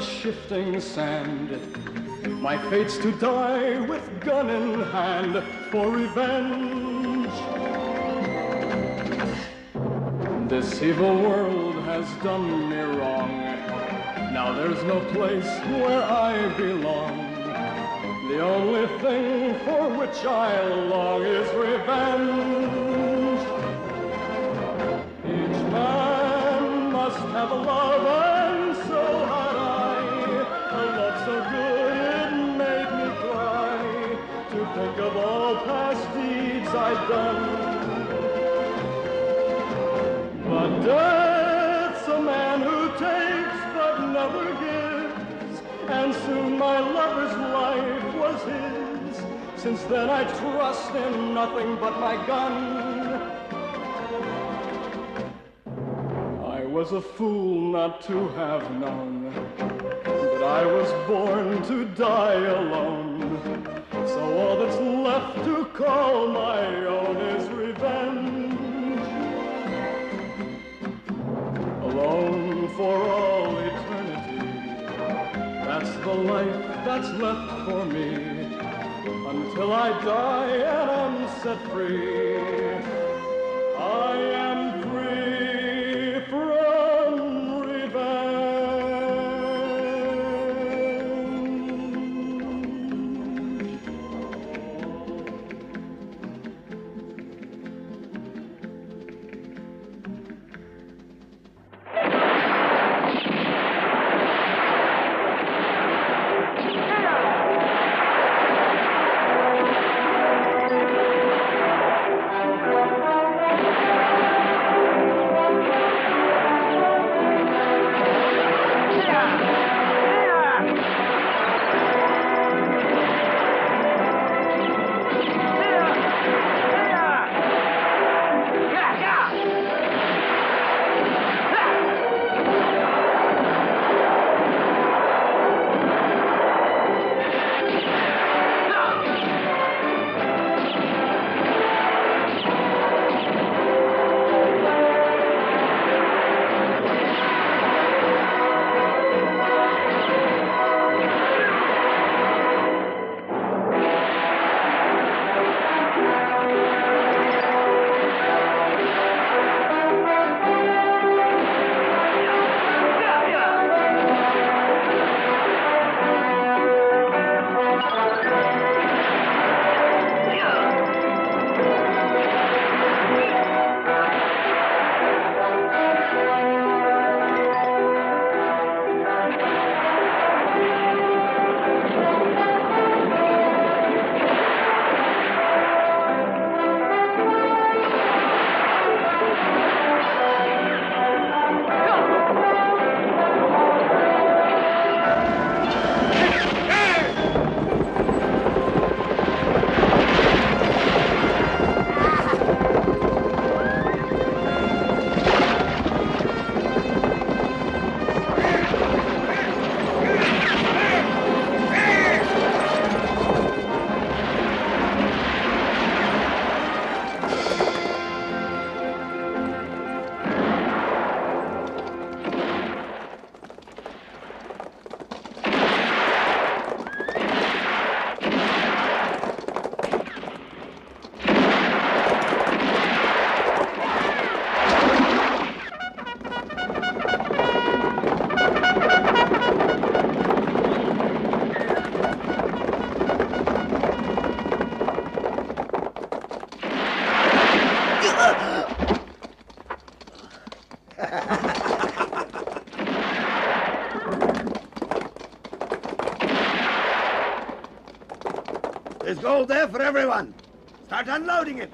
Shifting sand, my fate's to die with gun in hand for revenge. This evil world has done me wrong. Now there's no place where I belong. The only thing for which I long is revenge. Each man must have a love, and so had I. A love so good it made me cry to think of all past deeds I'd done. But death's a man who takes but never gives, and soon my lover's life was his. Since then I trust in nothing but my gun. I was a fool not to have known, but I was born to die alone. So all that's left to call my own is revenge. Alone for all eternity, that's the life that's left for me. Until I die and am set free, I am free from revenge. There's gold there for everyone. Start unloading it.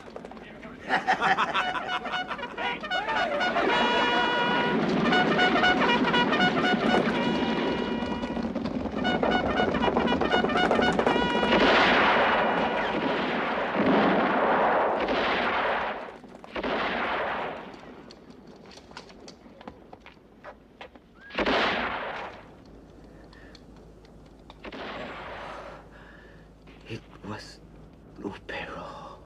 It was Lupero.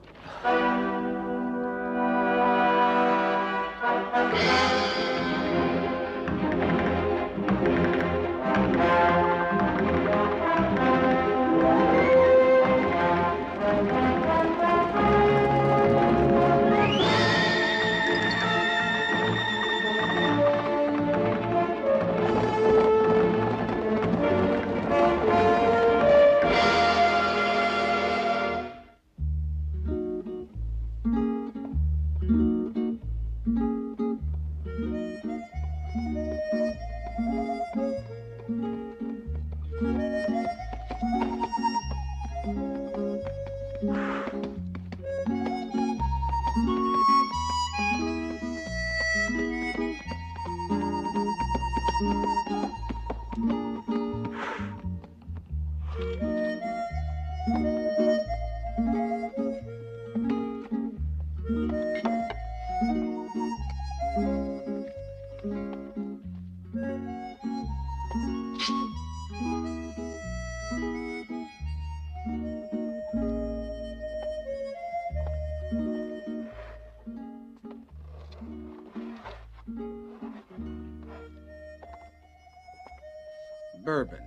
Bourbon.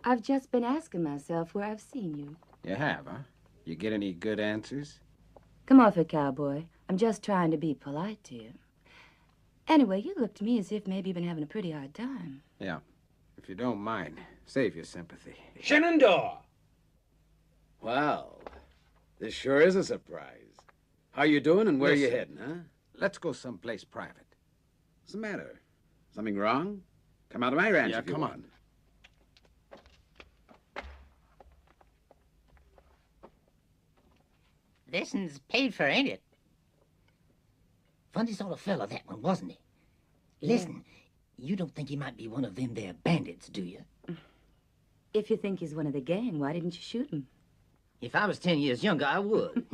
I've just been asking myself where I've seen you. You have, huh? You get any good answers? Come off it, cowboy. I'm just trying to be polite to you. Anyway, you look to me as if maybe you've been having a pretty hard time. Yeah. If you don't mind, save your sympathy. Sheinandah! Well, this sure is a surprise. How you doing and where you heading, huh? Let's go someplace private. What's the matter? Something wrong? Come out of my ranch Yeah, if you come want. on. This's paid for, ain't it? Funny sort of fella, that one, wasn't he? Listen, you don't think he might be one of them there bandits, do you? If you think he's one of the gang, why didn't you shoot him? If I was 10 years younger, I would.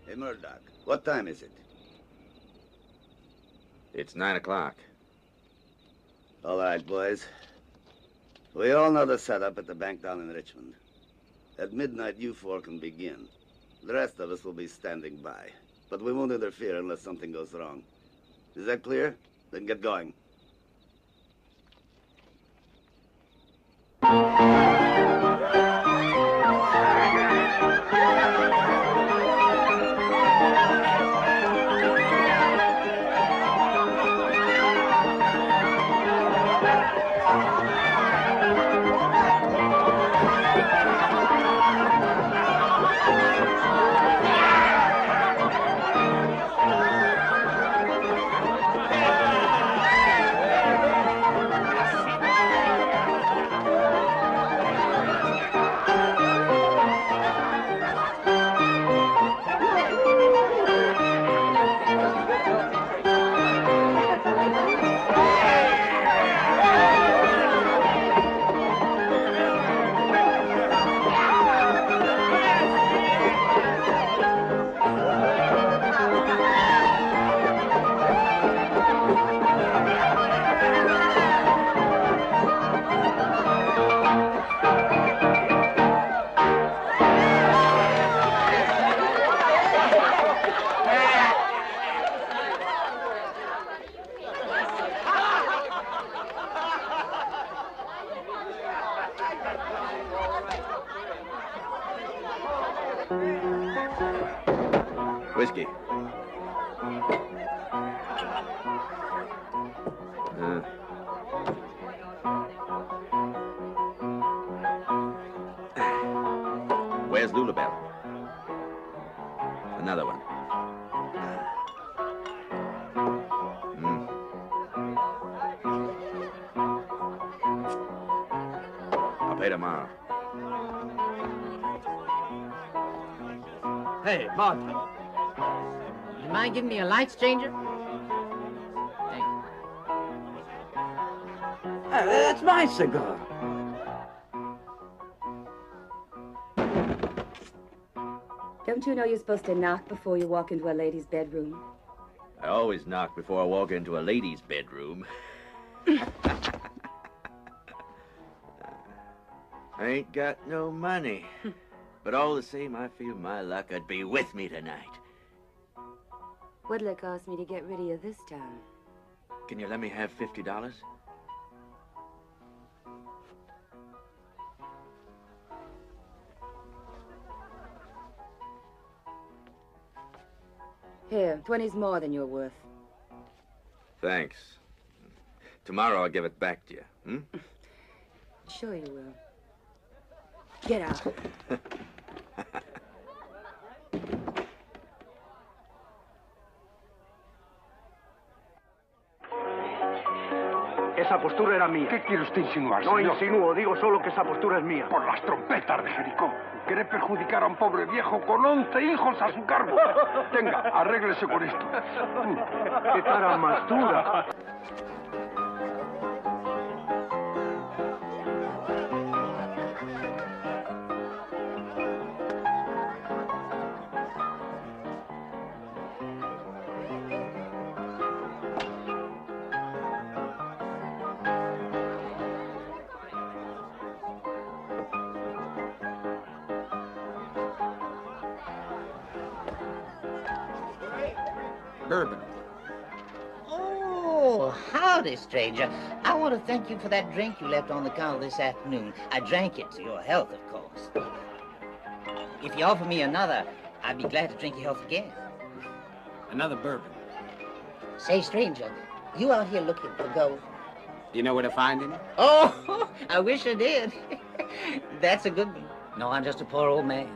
Hey, Murdoch, what time is it? It's 9 o'clock. All right, boys. We all know the setup at the bank down in Richmond. At midnight, you four can begin. The rest of us will be standing by. But we won't interfere unless something goes wrong. Is that clear? Then get going. Whiskey. Where's Lulabelle? Another one. I'll pay tomorrow. Hey, Mark. You mind giving me a light, stranger? Thank you. That's my cigar. Don't you know you're supposed to knock before you walk into a lady's bedroom? I always knock before I walk into a lady's bedroom. I ain't got no money. But all the same, I feel my luck would be with me tonight. What'll it cost me to get rid of you this time? Can you let me have $50? Here, 20's more than you're worth. Thanks. Tomorrow I'll give it back to you, hmm? Sure you will. Get out. Esa postura era mía. ¿Qué quiere usted insinuar, No señor? insinúo, digo solo que esa postura es mía. Por las trompetas de Jericó. ¿Quiere perjudicar a un pobre viejo con 11 hijos a su cargo? Tenga, arréglese con esto. ¡Qué cara más dura! Bourbon. Oh, howdy, stranger. I want to thank you for that drink you left on the counter this afternoon. I drank it to your health, of course. If you offer me another, I'd be glad to drink your health again. Another bourbon. Say, stranger, you out here looking for gold? Do you know where to find any? Oh, I wish I did. That's a good one. No, I'm just a poor old man.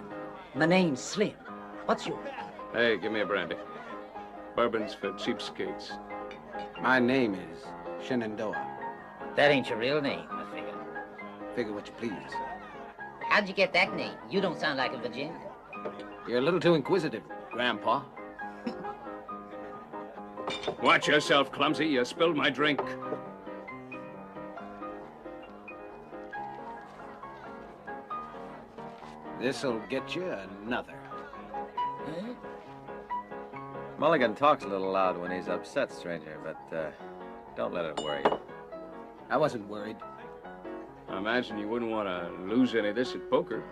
My name's Slim. What's yours? Hey, give me a brandy. Bourbon's for cheapskates. My name is Sheinandoah. That ain't your real name, I figure. Figure what you please. How'd you get that name? You don't sound like a Virginian. You're a little too inquisitive, Grandpa. Watch yourself, clumsy. You spilled my drink. This'll get you another. Huh? Mulligan talks a little loud when he's upset, stranger, but don't let it worry you. I wasn't worried. I imagine you wouldn't want to lose any of this at poker.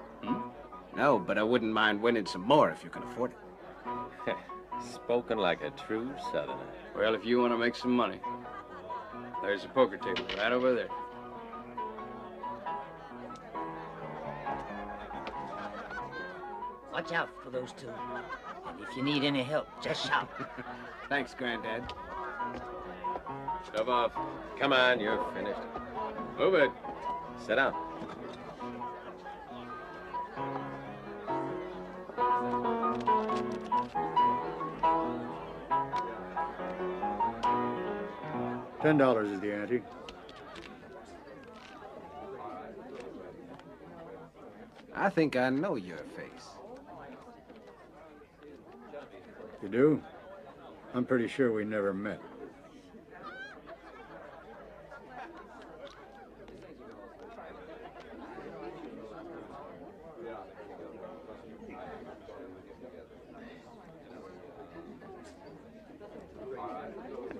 No, but I wouldn't mind winning some more if you can afford it. Spoken like a true Southerner. Well, if you want to make some money, there's a poker table right over there. Watch out for those two. And if you need any help, just shout. Thanks, Granddad. Shove off. Come on, you're finished. Move it. Sit down. $10 is the ante. I think I know your face. You do? I'm pretty sure we never met.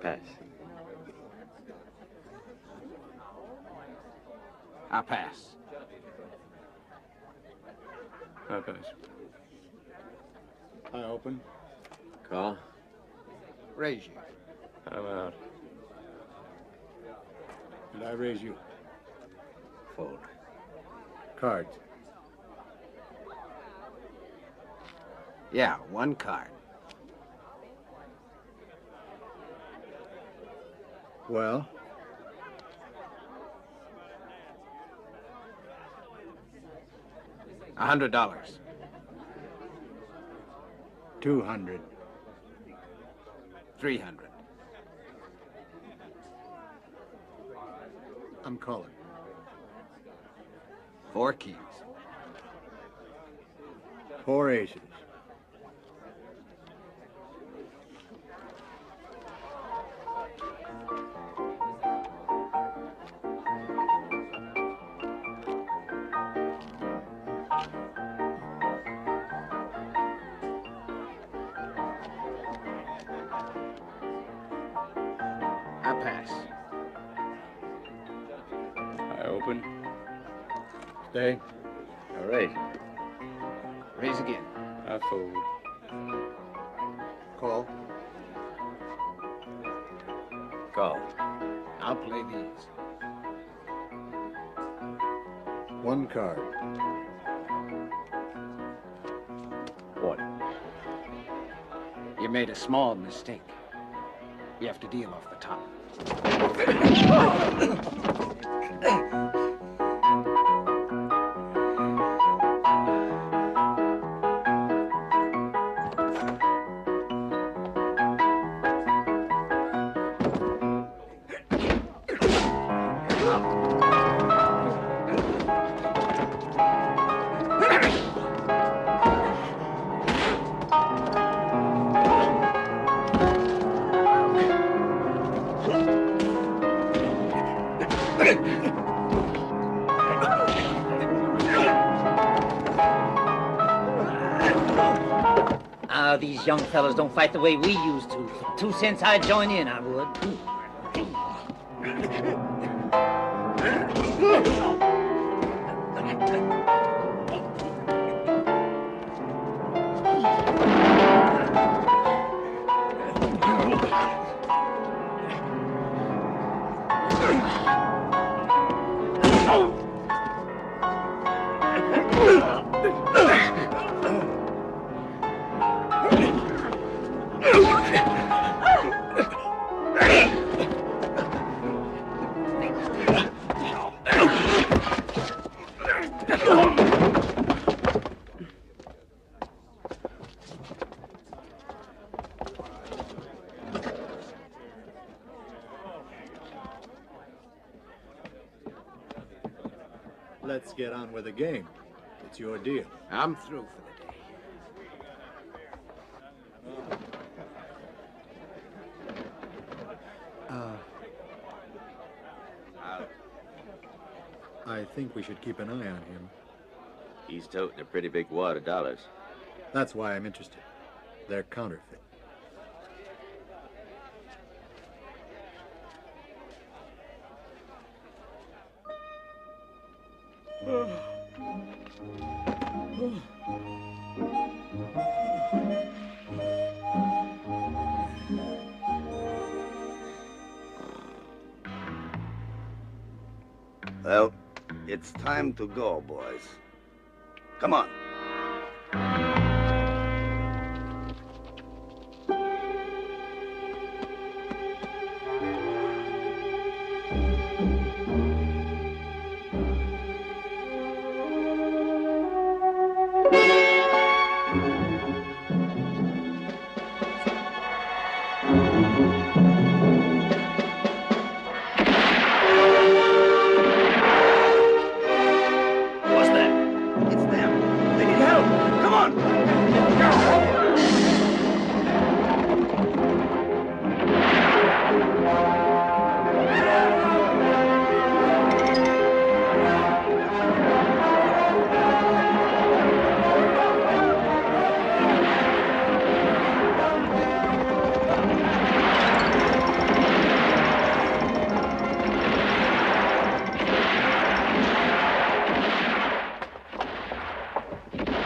Pass. I pass. I pass. I open. Call. Raise you. I'm out. And I raise you. Fold. Cards. Yeah, one card. Well? $100. 200. 300. I'm calling. 4 keys. 4 aces. I pass. I open. Stay. All right. Raise again. I fold. Call. Call. I'll play these. 1 card. 1. You made a small mistake. You have to deal off the top. These young fellas don't fight the way we used to. 2 cents, I'd join in, I would. Let's get on with the game. It's your deal. I'm through for the day. I think we should keep an eye on him. He's toting a pretty big wad of dollars. That's why I'm interested. They're counterfeit. Well, it's time to go, boys. Come on.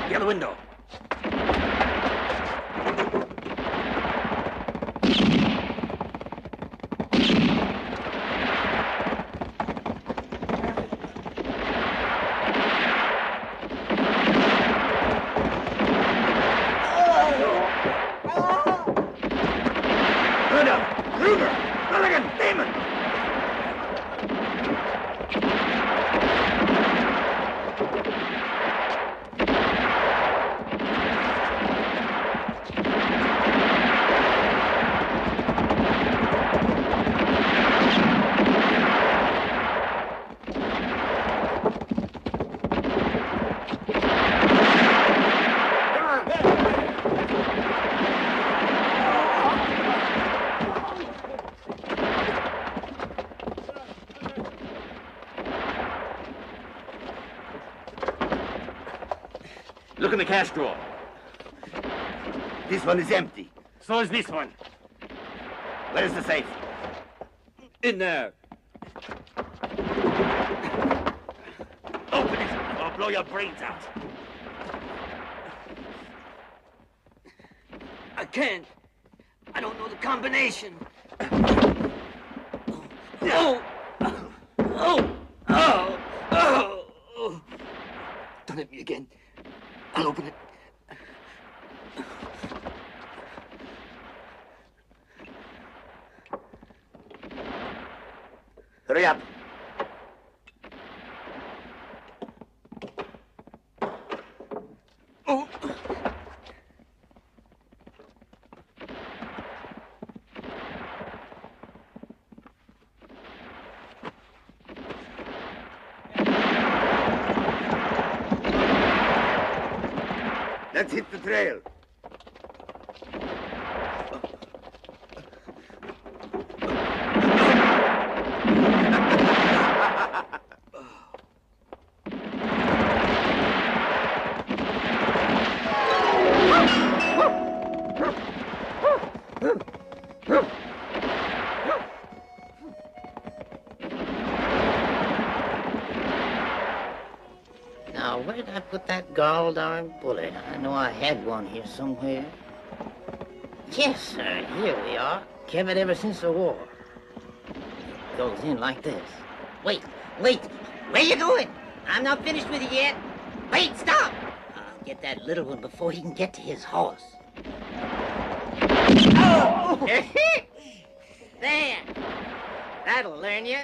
The other window. Kruger! Mulligan! Damon! in the cash drawer. This one is empty. So is this one. Where is the safe? In there. Open it, or I'll blow your brains out. I can't. I don't know the combination. No! Oh! Don't hit me again. I'll open it. Hurry up. Oh! Let's hit the trail. Now, where did I put that gall darn bullet? I know I had one here somewhere. Yes, sir, here we are. Kept it ever since the war. It goes in like this. Wait, where you going? I'm not finished with you yet. Wait, stop! I'll get that little one before he can get to his horse. Oh! There! That'll learn you.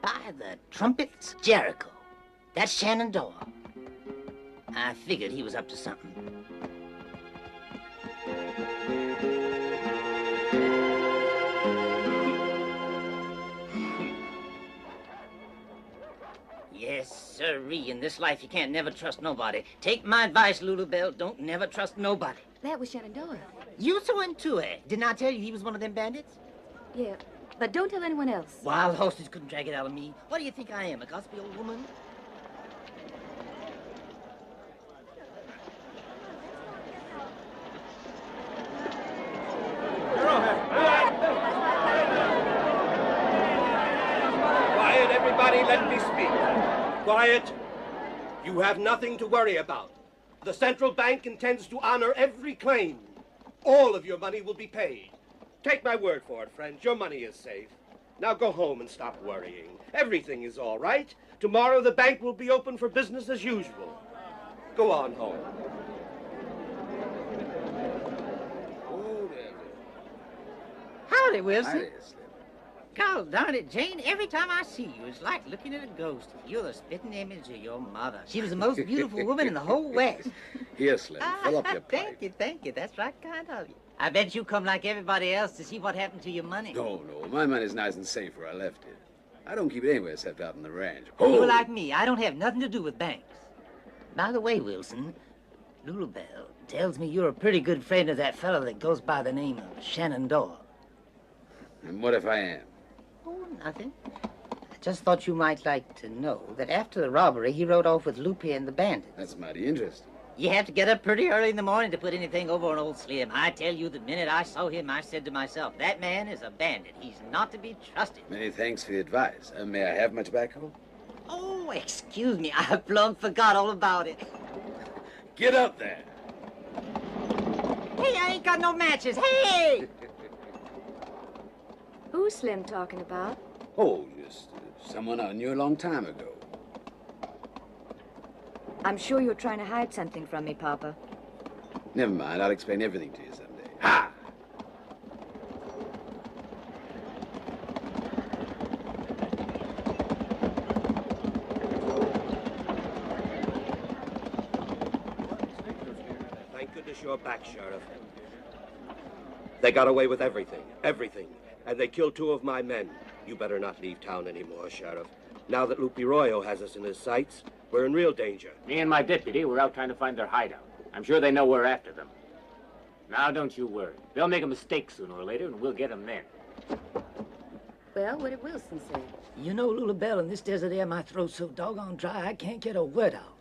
By the trumpets, Jericho. That's Shenandoah. I figured he was up to something. Yes, sirree. In this life, you can't never trust nobody. Take my advice, Lulu Bell. Don't never trust nobody. That was Shenandoah. You saw him too, eh? Didn't I tell you he was one of them bandits? Yeah, but don't tell anyone else. Wild horses couldn't drag it out of me. What do you think I am, a gossipy old woman? Quiet, everybody, let me speak. Quiet. You have nothing to worry about. The central bank intends to honor every claim. All of your money will be paid. Take my word for it, friends. Your money is safe. Now go home and stop worrying. Everything is all right. Tomorrow the bank will be open for business as usual. Go on home. Howdy, Wilson. God darn it, Jane, every time I see you, it's like looking at a ghost. You're the spitting image of your mother. She was the most beautiful woman in the whole West. Here, Slim, fill up your pipe. Thank you. That's right kind of you. I bet you come like everybody else to see what happened to your money. No, my money's nice and safe where I left it. I don't keep it anywhere except out on the ranch. You're like me. I don't have nothing to do with banks. By the way, Wilson, Lulu Bell tells me you're a pretty good friend of that fellow that goes by the name of Shenandoah. And what if I am? Oh, nothing. I just thought you might like to know that after the robbery, he rode off with Lupe and the bandits. That's mighty interesting. You have to get up pretty early in the morning to put anything over on old Slim. I tell you, the minute I saw him, I said to myself, that man is a bandit. He's not to be trusted. Many thanks for the advice. May I have my tobacco? Oh, excuse me. I plumb forgot all about it. Get up there. Hey, I ain't got no matches. Hey! Who's Slim talking about? Oh, just someone I knew a long time ago. I'm sure you're trying to hide something from me, Papa. Never mind, I'll explain everything to you someday. Ha! Thank goodness you're back, Sheriff. They got away with everything. And they killed 2 of my men. You better not leave town anymore, Sheriff. Now that Lupe Royo has us in his sights, we're in real danger. Me and my deputy were out trying to find their hideout. I'm sure they know we're after them. Now, don't you worry. They'll make a mistake sooner or later, and we'll get them then. Well, what did Wilson say? You know, Lulabelle, in this desert air, my throat's so doggone dry, I can't get a word out.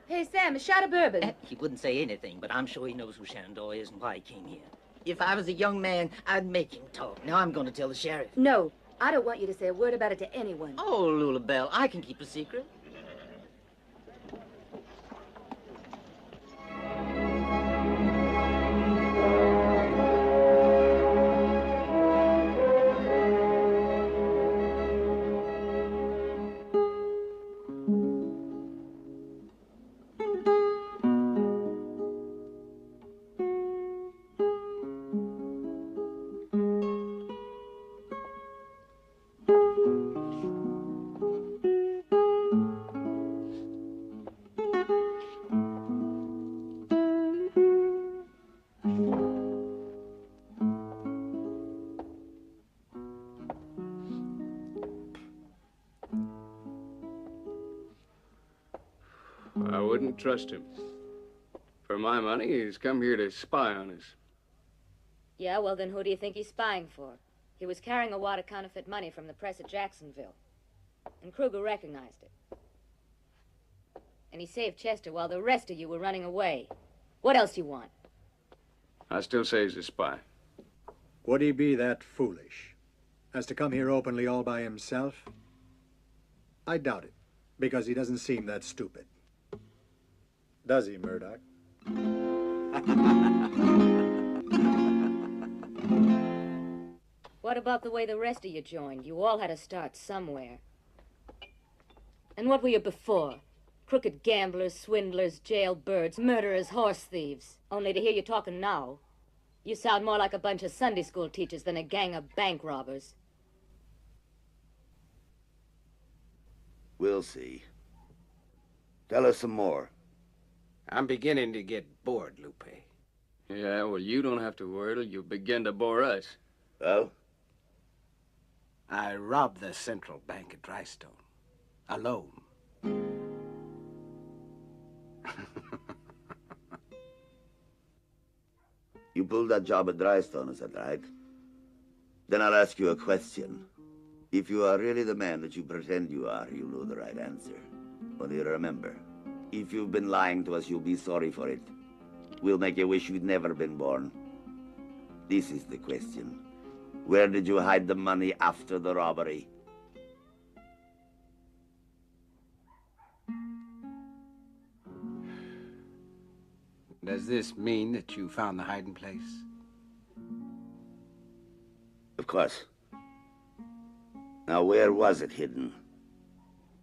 Hey, Sam, a shot of bourbon. He wouldn't say anything, but I'm sure he knows who Shenandoah is and why he came here. If I was a young man, I'd make him talk. Now I'm going to tell the sheriff. No, I don't want you to say a word about it to anyone. Oh, Lulabelle, I can keep a secret. I wouldn't trust him. For my money, he's come here to spy on us. Yeah, well, then who do you think he's spying for? He was carrying a wad of counterfeit money from the press at Jacksonville. And Kruger recognized it. And he saved Chester while the rest of you were running away. What else you want? I still say he's a spy. Would he be that foolish as to come here openly all by himself? I doubt it, because he doesn't seem that stupid. Does he, Murdoch? What about the way the rest of you joined? You all had to start somewhere. And what were you before? Crooked gamblers, swindlers, jailbirds, murderers, horse thieves. Only to hear you talking now, you sound more like a bunch of Sunday school teachers than a gang of bank robbers. We'll see. Tell us some more. I'm beginning to get bored, Lupe. Yeah, well, you don't have to worry till you begin to bore us. Well? I robbed the Central Bank at Drystone. Alone. You pulled that job at Drystone, is that right? Then I'll ask you a question. If you are really the man that you pretend you are, you'll know the right answer. Only remember, if you've been lying to us, you'll be sorry for it. We'll make you wish you'd never been born. This is the question. Where did you hide the money after the robbery? Does this mean that you found the hiding place? Of course. Now, where was it hidden?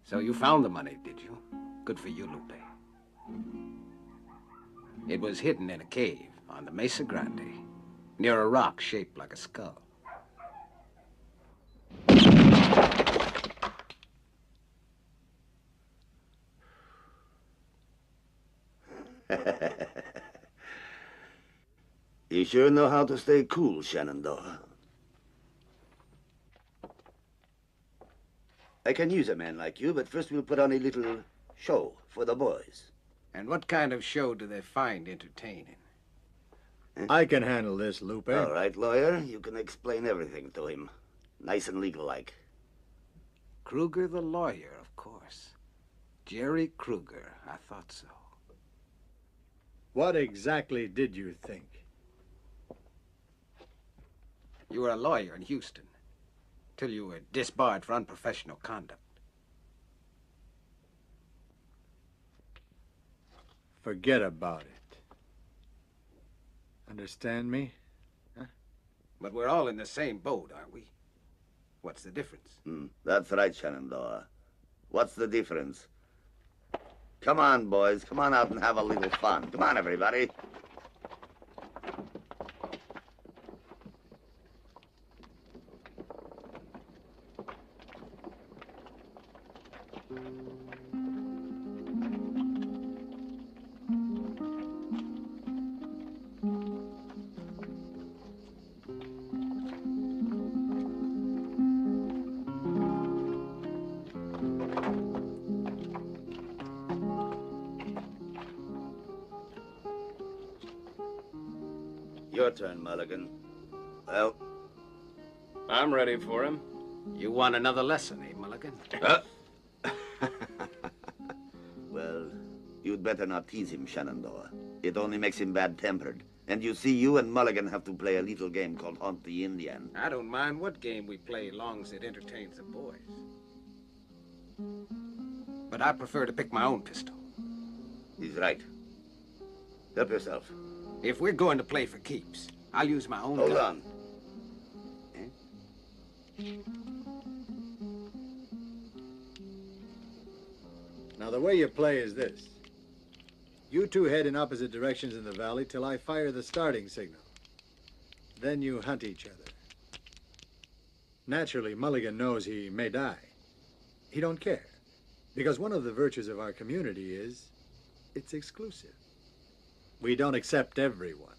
So you found the money, did you? Good for you, Lupe. It was hidden in a cave on the Mesa Grande, near a rock shaped like a skull. You sure know how to stay cool, Shenandoah. I can use a man like you, but first we'll put on a little show for the boys. And what kind of show do they find entertaining? I can handle this, Lupe. All right, lawyer. You can explain everything to him. Nice and legal-like. Kruger the lawyer, of course. Jerry Kruger. I thought so. What exactly did you think? You were a lawyer in Houston, till you were disbarred for unprofessional conduct. Forget about it. Understand me? Huh? But we're all in the same boat, aren't we? What's the difference? That's right, Shenandoah. What's the difference? Come on, boys. Come on out and have a little fun. Come on, everybody. Your turn, Mulligan. Well? I'm ready for him. You want another lesson, eh, Mulligan? Well, you'd better not tease him, Shenandoah. It only makes him bad-tempered. And you see, you and Mulligan have to play a little game called Hunt the Indian. I don't mind what game we play, long as it entertains the boys. But I prefer to pick my own pistol. He's right. Help yourself. If we're going to play for keeps, I'll use my own Hold gun. on. Now, the way you play is this. You two head in opposite directions in the valley till I fire the starting signal. Then you hunt each other. Naturally, Mulligan knows he may die. He don't care. Because one of the virtues of our community is it's exclusive. We don't accept everyone.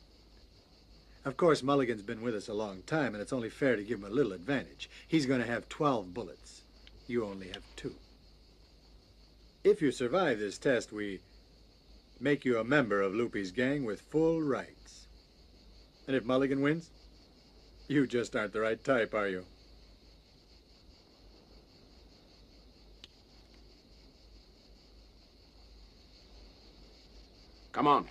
Of course, Mulligan's been with us a long time, and it's only fair to give him a little advantage. He's going to have 12 bullets. You only have 2. If you survive this test, we make you a member of Loopy's gang with full rights. And if Mulligan wins, you just aren't the right type, are you? Come on.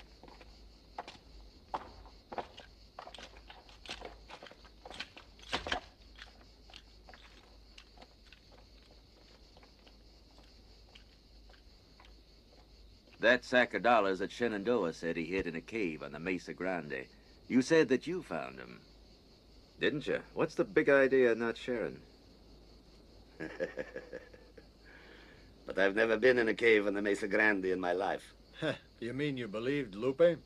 That sack of dollars that Shenandoah said he hid in a cave on the Mesa Grande. You said that you found him. Didn't you? What's the big idea of not sharing? But I've never been in a cave in the Mesa Grande in my life. You mean you believed Lupe?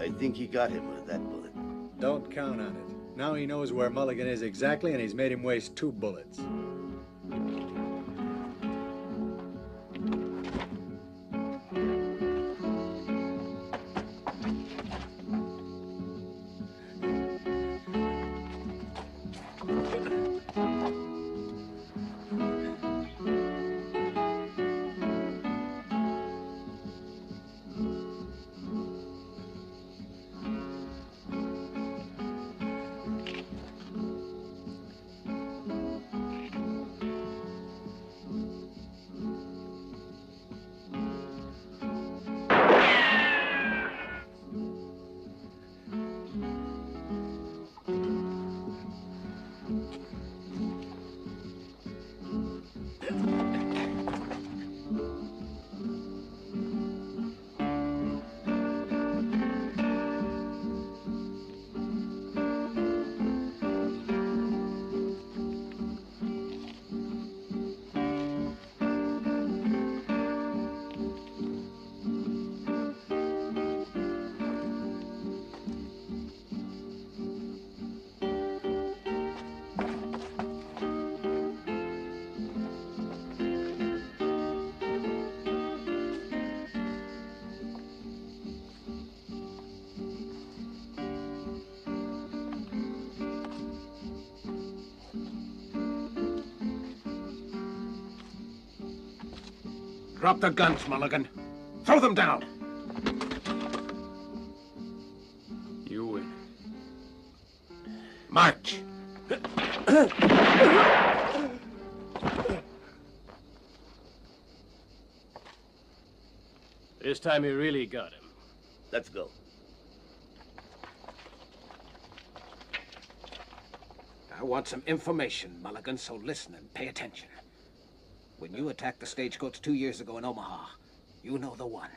I think he got him with that bullet. Don't count on it. Now he knows where Mulligan is exactly, and he's made him waste 2 bullets. Drop the guns, Mulligan. Throw them down. You win. March. This time he really got him. Let's go. I want some information, Mulligan, so listen and pay attention. When you attacked the stagecoach 2 years ago in Omaha, you know the one.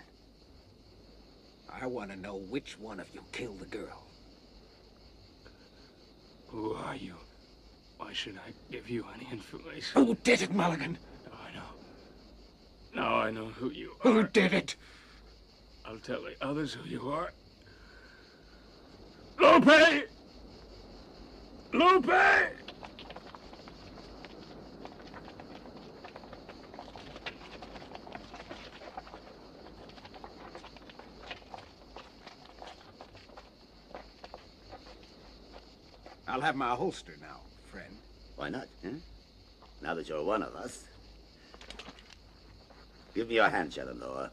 I want to know which one of you killed the girl. Who are you? Why should I give you any information? Who did it, Mulligan? Now I know who you are. Who did it? I'll tell the others who you are. Lupe! Lupe! I'll have my holster now, friend. Why not, huh? Now that you're one of us. Give me your hand, Shenandoah.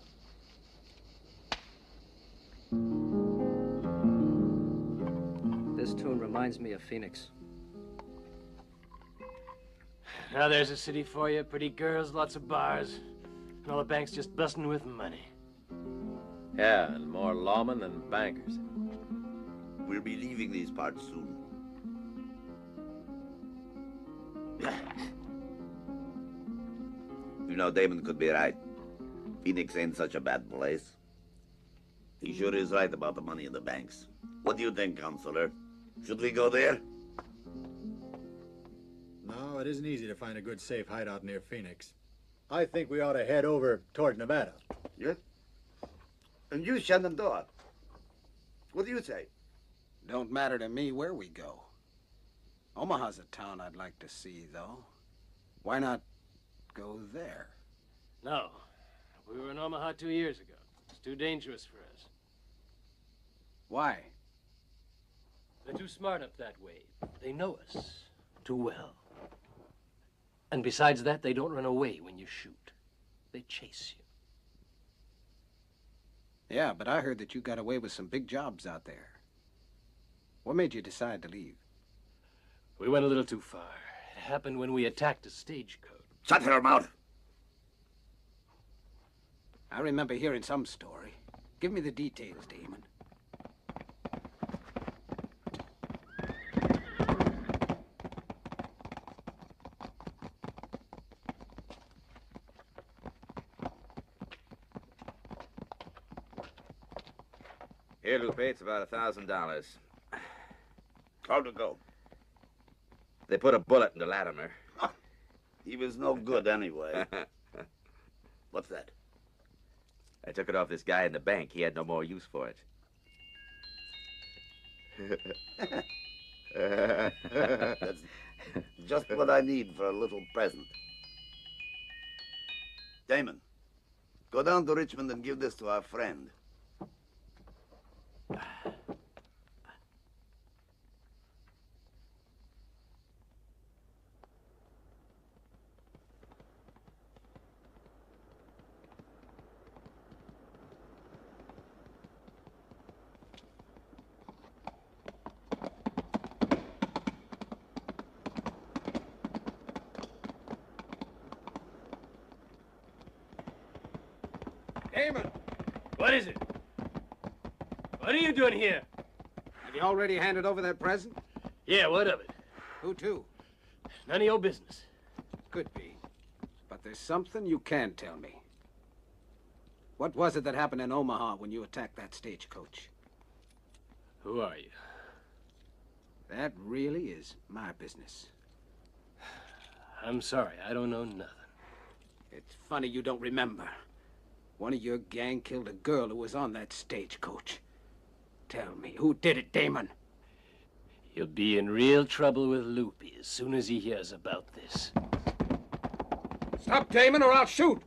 This tune reminds me of Phoenix. Now there's a city for you. Pretty girls, lots of bars. And all the banks just busting with money. Yeah, and more lawmen than bankers. We'll be leaving these parts soon. You know, Damon could be right. Phoenix ain't such a bad place. He sure is right about the money in the banks. What do you think, Counselor? Should we go there? No, it isn't easy to find a good safe hideout near Phoenix. I think we ought to head over toward Nevada. Yes? And you, Shenandoah. What do you say? Don't matter to me where we go. Omaha's a town I'd like to see, though. Why not go there? No. We were in Omaha 2 years ago. It's too dangerous for us. Why? They're too smart up that way. They know us too well. And besides that, they don't run away when you shoot. They chase you. Yeah, but I heard that you got away with some big jobs out there. What made you decide to leave? We went a little too far. It happened when we attacked a stagecoach. Shut your mouth! I remember hearing some story. Give me the details, Damon. Here, Lupe, it's about $1,000. How'd it go? They put a bullet into Latimer. He was no good anyway. What's that? I took it off this guy in the bank. He had no more use for it. That's just what I need for a little present. Damon, go down to Richmond and give this to our friend. Damon! What is it? What are you doing here? Have you already handed over that present? Yeah, what of it? Who to? None of your business. Could be. But there's something you can tell me. What was it that happened in Omaha when you attacked that stagecoach? Who are you? That really is my business. I'm sorry, I don't know nothing. It's funny you don't remember. One of your gang killed a girl who was on that stagecoach. Tell me, who did it, Damon? You'll be in real trouble with Loopy as soon as he hears about this. Stop, Damon, or I'll shoot!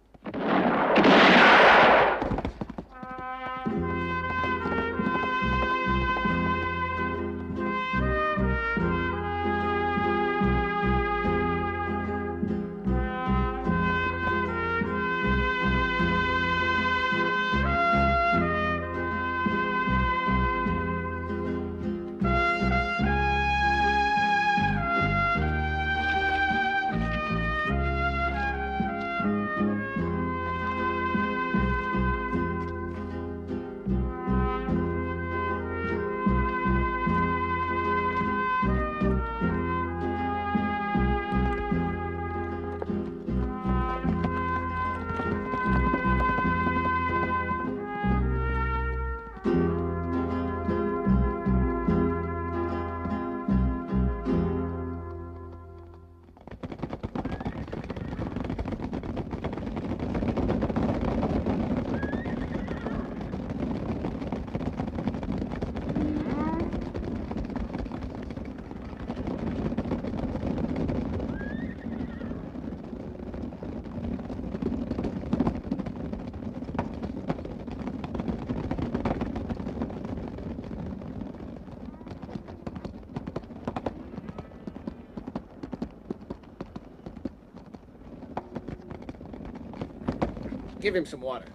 Give him some water.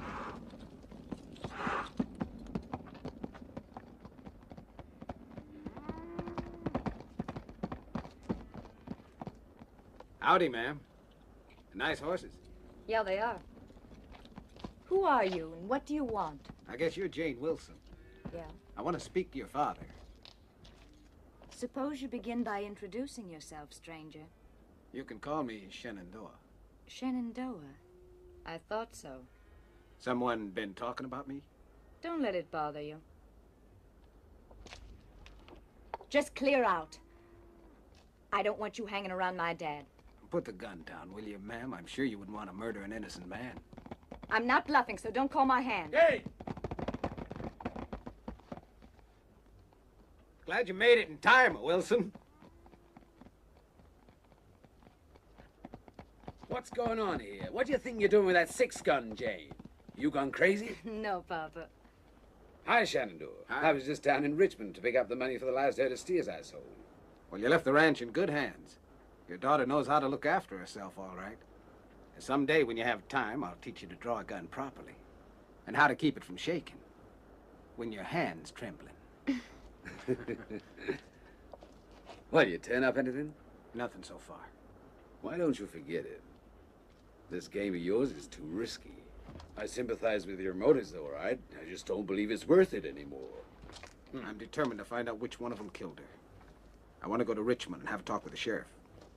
Howdy, ma'am. Nice horses. Yeah, they are. Who are you, and what do you want? I guess you're Jane Wilson. Yeah. I want to speak to your father. Suppose you begin by introducing yourself, stranger. You can call me Shenandoah. Shenandoah. I thought so. Someone been talking about me? Don't let it bother you. Just clear out. I don't want you hanging around my dad. Put the gun down, will you, ma'am? I'm sure you wouldn't want to murder an innocent man. I'm not bluffing, so don't call my hand. Hey! Glad you made it in time, Wilson. What's going on here? What do you think you're doing with that six-gun, Jane? You gone crazy? No, Papa. Hi, Shenandoah. Hi. I was just down in Richmond to pick up the money for the last herd of steers I sold. Well, you left the ranch in good hands. Your daughter knows how to look after herself, all right. And someday when you have time, I'll teach you to draw a gun properly. And how to keep it from shaking. When your hand's trembling. Well, you turn up anything? Nothing so far. Why don't you forget it? This game of yours is too risky. I sympathize with your motives, all right. I just don't believe it's worth it anymore. I'm determined to find out which one of them killed her. I want to go to Richmond and have a talk with the sheriff.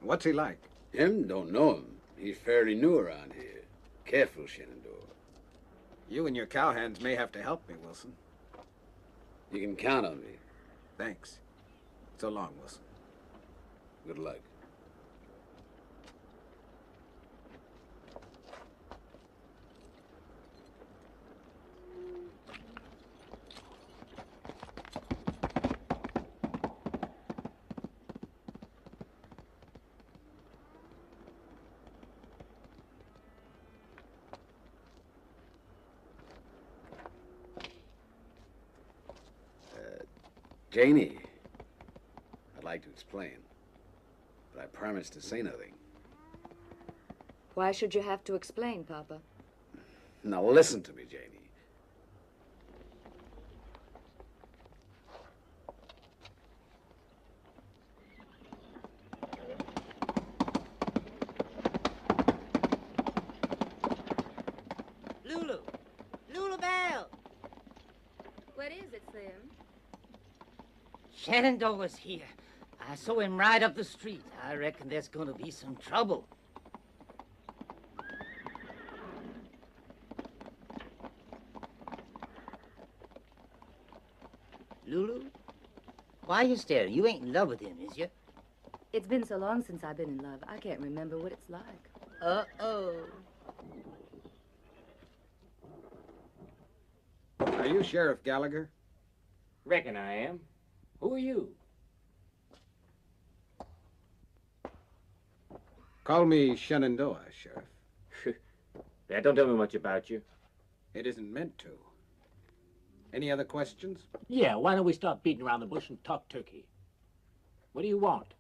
What's he like? Him? Don't know him. He's fairly new around here. Careful, Shenandoah. You and your cowhands may have to help me, Wilson. You can count on me. Thanks. So long, Wilson. Good luck. Janie, I'd like to explain, but I promised to say nothing. Why should you have to explain, Papa? Now listen to me, Janie. Lulu Bell! What is it, Slim? Shenandoah's here. I saw him ride up the street. I reckon there's gonna be some trouble. Lulu? Why are you staring? You ain't in love with him, is you? It's been so long since I've been in love, I can't remember what it's like. Uh-oh. Are you Sheriff Gallagher? Reckon I am. Who are you? Call me Shenandoah, Sheriff. That don't tell me much about you. It isn't meant to. Any other questions? Yeah, why don't we stop beating around the bush and talk turkey? What do you want?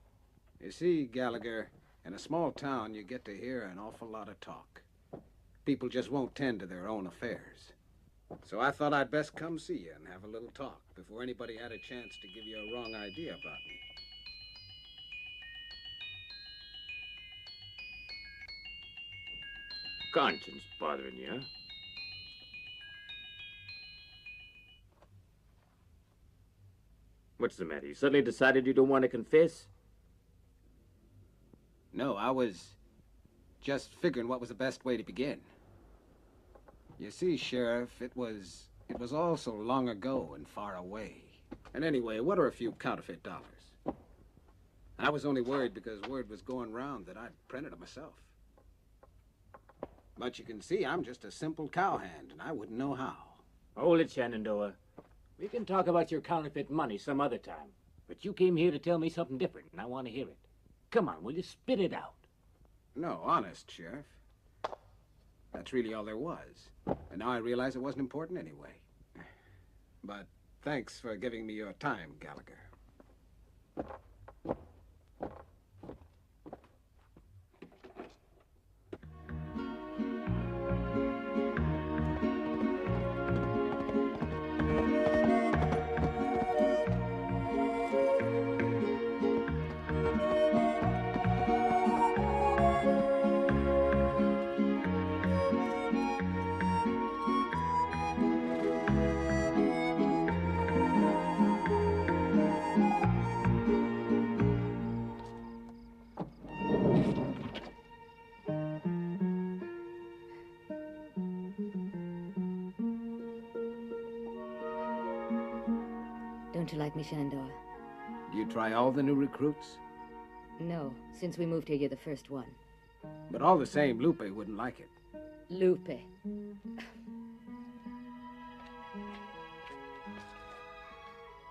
You see, Gallagher, in a small town, you get to hear an awful lot of talk. People just won't tend to their own affairs. So I thought I'd best come see you and have a little talk before anybody had a chance to give you a wrong idea about me. Conscience bothering you, huh? What's the matter? You suddenly decided you don't want to confess? No, I was just figuring what was the best way to begin. You see, Sheriff, it was all so long ago and far away. And anyway, what are a few counterfeit dollars? I was only worried because word was going round that I'd printed them myself. But you can see I'm just a simple cowhand, and I wouldn't know how. Hold it, Shenandoah. We can talk about your counterfeit money some other time. But you came here to tell me something different, and I want to hear it. Come on, will you spit it out? No, honest, Sheriff. That's really all there was. And now I realize it wasn't important anyway. But thanks for giving me your time, Gallagher. Don't you like me, Shenandoah? Do you try all the new recruits? No. Since we moved here, you're the first one. But all the same, Lupe wouldn't like it. Lupe.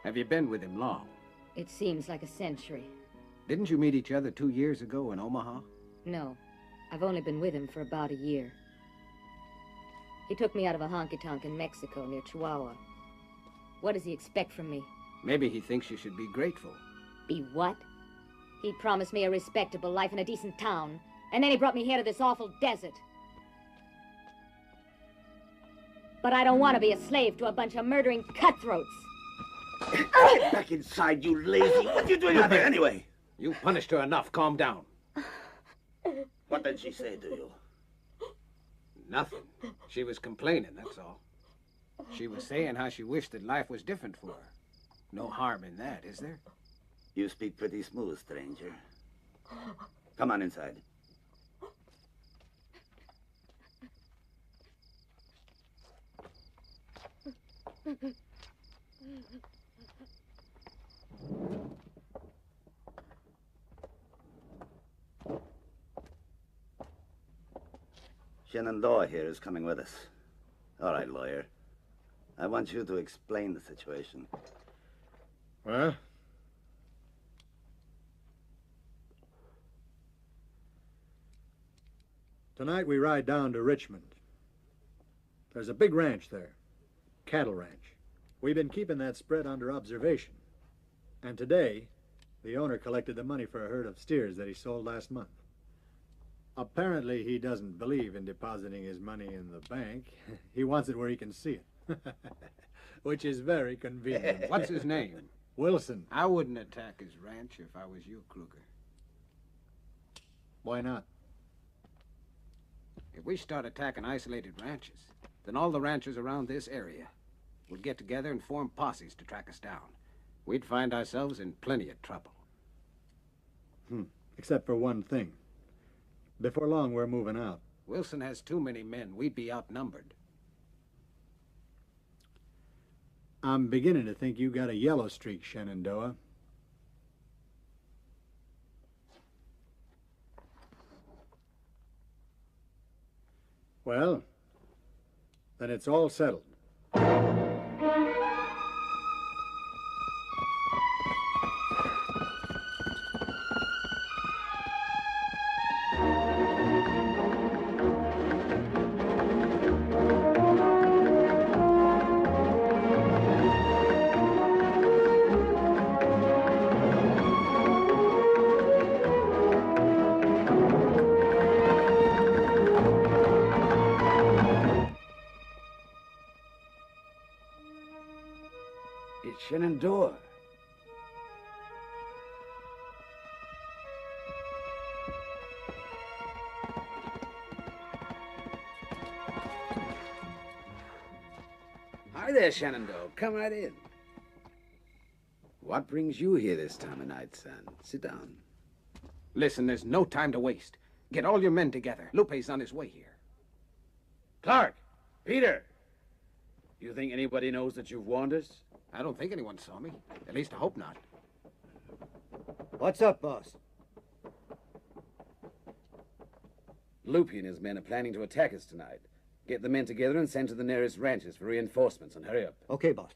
Have you been with him long? It seems like a century. Didn't you meet each other 2 years ago in Omaha? No. I've only been with him for about a year. He took me out of a honky-tonk in Mexico near Chihuahua. What does he expect from me? Maybe he thinks you should be grateful. Be what? He promised me a respectable life in a decent town, and then he brought me here to this awful desert. But I don't want to be a slave to a bunch of murdering cutthroats. Get back inside, you lazy. What are you doing out there anyway? You punished her enough. Calm down. What did she say to you? Nothing. She was complaining, that's all. She was saying how she wished that life was different for her. No harm in that, is there? You speak pretty smooth, stranger. Come on inside. Shenandoah here is coming with us. All right, lawyer. I want you to explain the situation. Well? Tonight we ride down to Richmond. There's a big ranch there. Cattle ranch. We've been keeping that spread under observation. And today, the owner collected the money for a herd of steers that he sold last month. Apparently, he doesn't believe in depositing his money in the bank. He wants it where he can see it. Which is very convenient. What's his name? Wilson. I wouldn't attack his ranch if I was you, Kruger. Why not? If we start attacking isolated ranches, then all the ranchers around this area would get together and form posses to track us down. We'd find ourselves in plenty of trouble. Except for one thing. Before long, we're moving out. Wilson has too many men. We'd be outnumbered. I'm beginning to think you got a yellow streak, Shenandoah. Well, then it's all settled. It's Shenandoah. Hi there, Shenandoah. Come right in. What brings you here this time of night, son? Sit down. Listen, there's no time to waste. Get all your men together. Lupe's on his way here. Clark! Peter! You think anybody knows that you've warned us? I don't think anyone saw me. At least I hope not. What's up, boss? Lupe and his men are planning to attack us tonight. Get the men together and send to the nearest ranches for reinforcements, and hurry up. Okay, boss.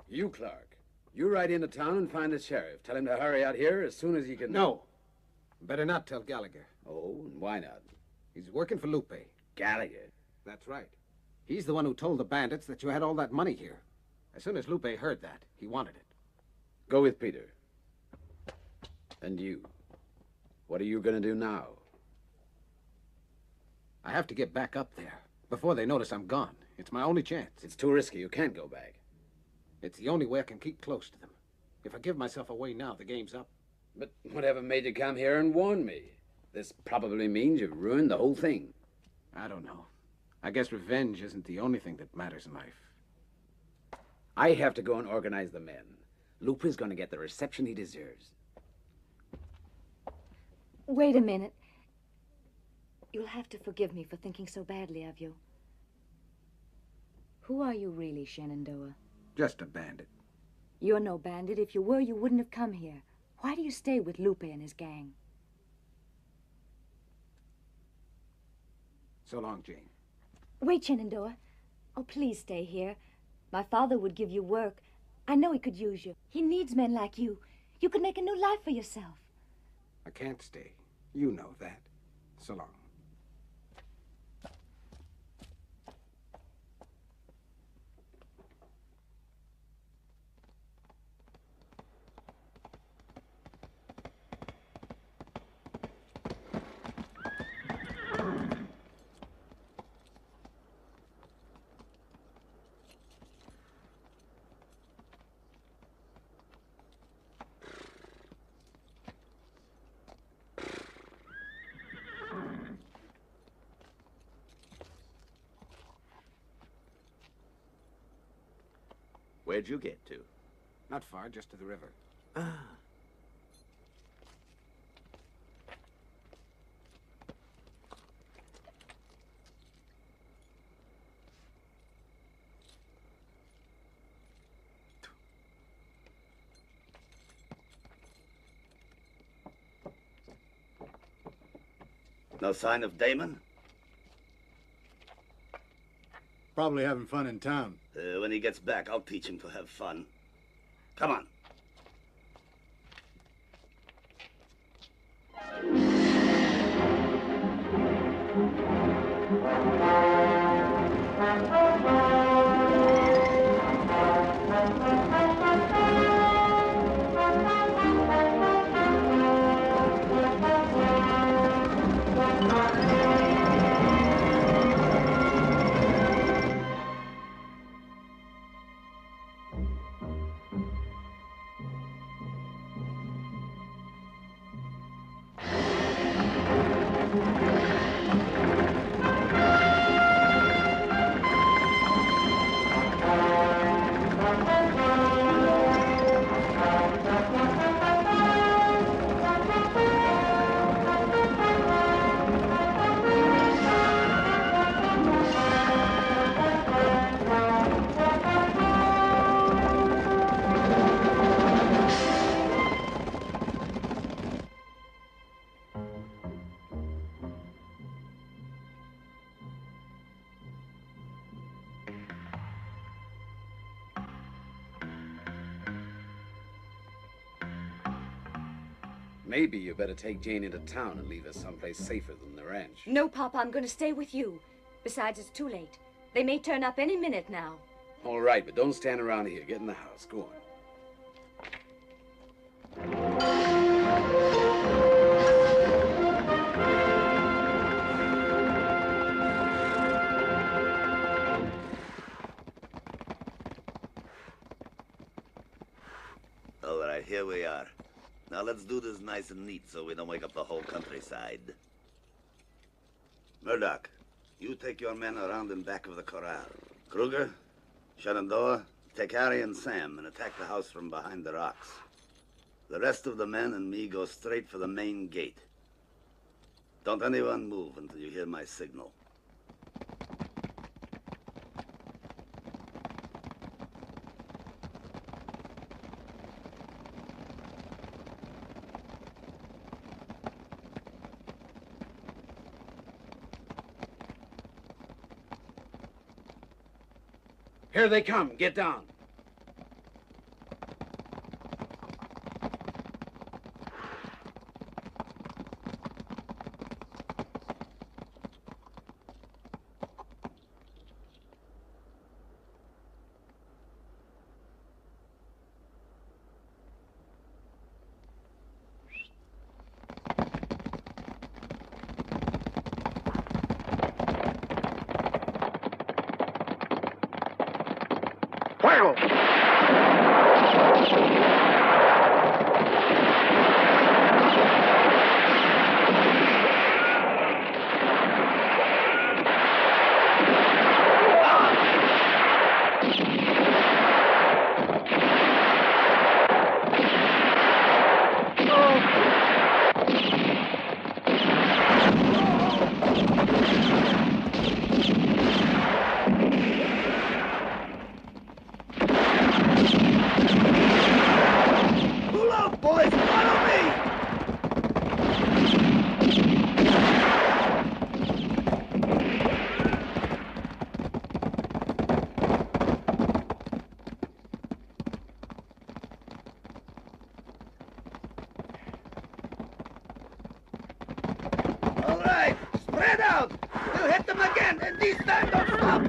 You, Clark, you ride into town and find the sheriff. Tell him to hurry out here as soon as he can... No. Better not tell Gallagher. Oh, and why not? He's working for Lupe. Gallagher? That's right. He's the one who told the bandits that you had all that money here. As soon as Lupe heard that, he wanted it. Go with Peter. And you. What are you going to do now? I have to get back up there before they notice I'm gone. It's my only chance. It's too risky. You can't go back. It's the only way I can keep close to them. If I give myself away now, the game's up. But whatever made you come here and warn me? This probably means you've ruined the whole thing. I don't know. I guess revenge isn't the only thing that matters in life. I have to go and organize the men. Lupe's going to get the reception he deserves. Wait a minute. You'll have to forgive me for thinking so badly of you. Who are you really, Shenandoah? Just a bandit. You're no bandit. If you were, you wouldn't have come here. Why do you stay with Lupe and his gang? So long, Jane. Wait, Shenandoah. Oh, please stay here. My father would give you work. I know he could use you. He needs men like you. You could make a new life for yourself. I can't stay. You know that. So long. Where'd you get to? Not far, just to the river. Ah. No sign of Damon? Probably having fun in town. When he gets back, I'll teach him to have fun. Come on. Maybe you better take Jane into town and leave her someplace safer than the ranch. No, Papa, I'm going to stay with you. Besides, it's too late. They may turn up any minute now. All right, but don't stand around here. Get in the house. Go on. All right, here we are. Now let's do this nice and neat so we don't wake up the whole countryside. Murdoch, you take your men around in back of the corral. Kruger, Shenandoah, take Harry and Sam and attack the house from behind the rocks. The rest of the men and me go straight for the main gate. Don't anyone move until you hear my signal. Here they come. Get down. This time, don't stop!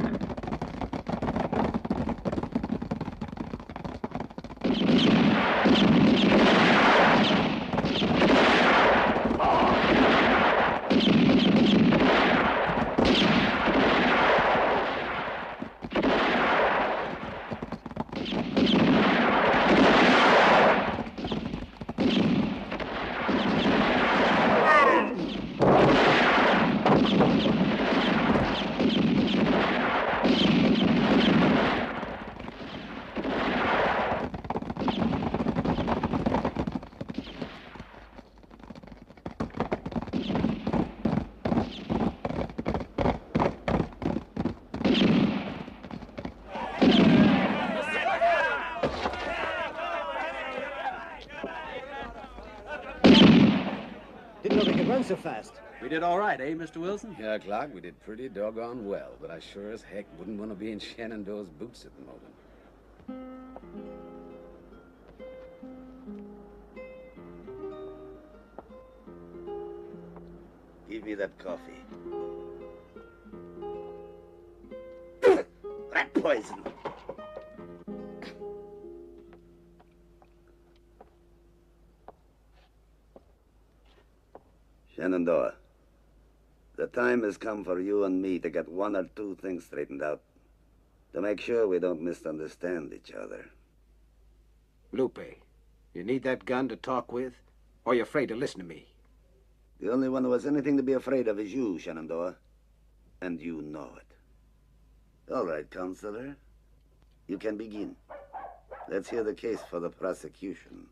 So fast. We did all right, eh, Mr. Wilson? Yeah, Clark, we did pretty doggone well, but I sure as heck wouldn't want to be in Shenandoah's boots at the moment. Give me that coffee. Rat poison. Shenandoah, the time has come for you and me to get one or two things straightened out, to make sure we don't misunderstand each other. Lupe, you need that gun to talk with, or you're afraid to listen to me? The only one who has anything to be afraid of is you, Shenandoah, and you know it. All right, Counselor, you can begin. Let's hear the case for the prosecution.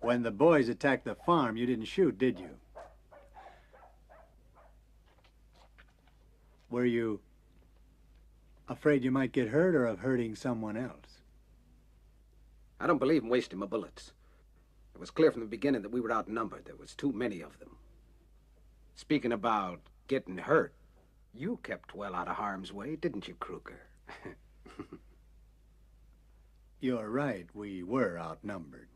When the boys attacked the farm, you didn't shoot, did you? Were you afraid you might get hurt or of hurting someone else? I don't believe in wasting my bullets. It was clear from the beginning that we were outnumbered. There was too many of them. Speaking about getting hurt, you kept well out of harm's way, didn't you, Kruger? You're right, we were outnumbered.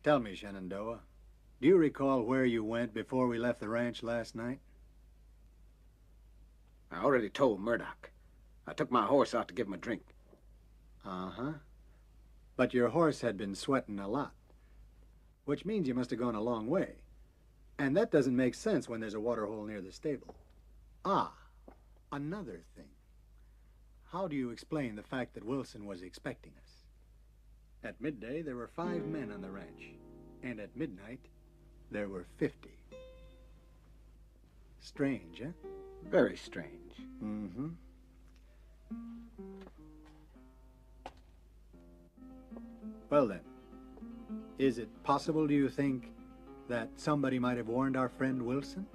Tell me, Shenandoah, do you recall where you went before we left the ranch last night? I already told Murdoch. I took my horse out to give him a drink. Uh-huh. But your horse had been sweating a lot, which means you must have gone a long way. And that doesn't make sense when there's a water hole near the stable. Ah, another thing. How do you explain the fact that Wilson was expecting us? At midday, there were 5 men on the ranch, and at midnight, there were 50. Strange, eh? Very strange. Mm-hmm. Well then, is it possible, do you think, that somebody might have warned our friend Wilson?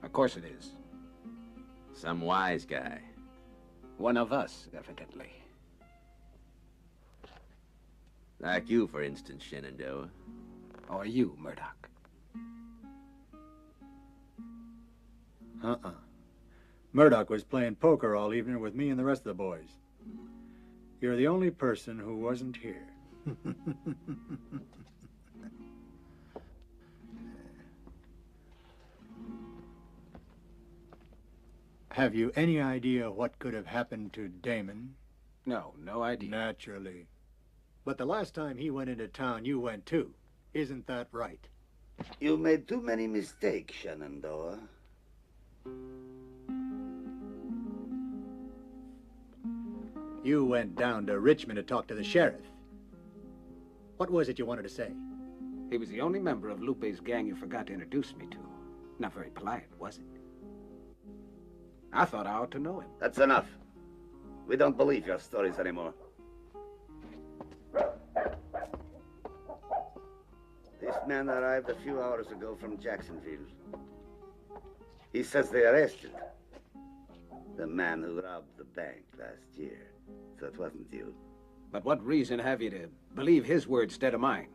Of course it is. Some wise guy. One of us, evidently. Like you, for instance, Shenandoah. Or you, Murdoch. Murdoch was playing poker all evening with me and the rest of the boys. You're the only person who wasn't here. Have you any idea what could have happened to Damon? No, no idea. Naturally. But the last time he went into town, you went too. Isn't that right? You made too many mistakes, Shenandoah. You went down to Richmond to talk to the sheriff. What was it you wanted to say? He was the only member of Lupe's gang you forgot to introduce me to. Not very polite, was it? I thought I ought to know him. That's enough. We don't believe your stories anymore. This man arrived a few hours ago from Jacksonville. He says they arrested the man who robbed the bank last year. So it wasn't you. But what reason have you to believe his word instead of mine?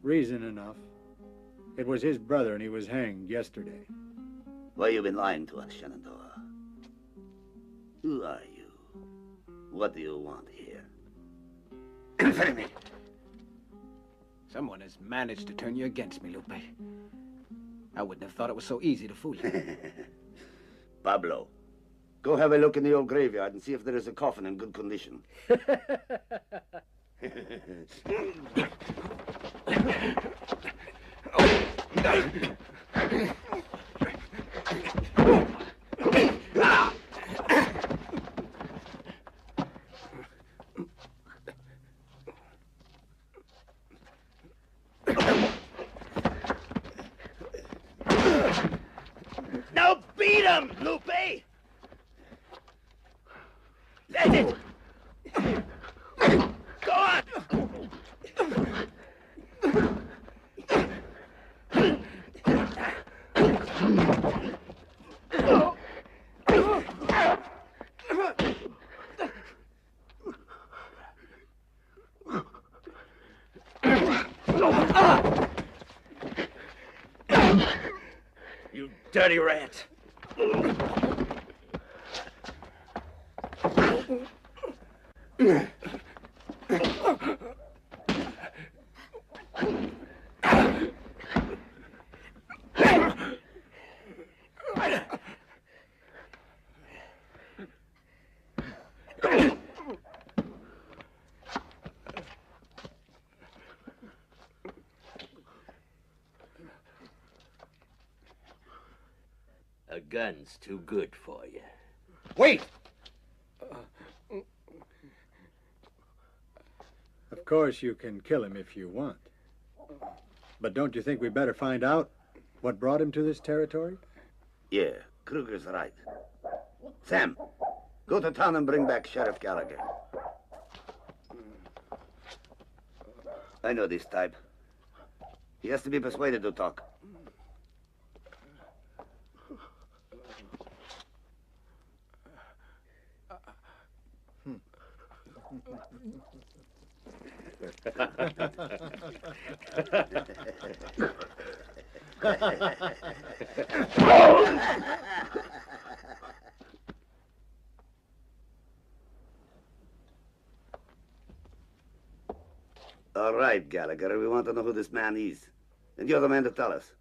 Reason enough. It was his brother and he was hanged yesterday. Why you been lying to us, Shenandoah? Who are you? What do you want here? In front of me. Someone has managed to turn you against me, Lupe. I wouldn't have thought it was so easy to fool you. Pablo, go have a look in the old graveyard and see if there is a coffin in good condition. Now beat him, Lupe! That's it! Go on! You dirty rat! A gun's too good for you. Wait! Of course, you can kill him if you want. But don't you think we better find out what brought him to this territory? Yeah, Kruger's right. Sam, go to town and bring back Sheriff Gallagher. I know this type. He has to be persuaded to talk. All right, Gallagher, we want to know who this man is. And you're the man to tell us.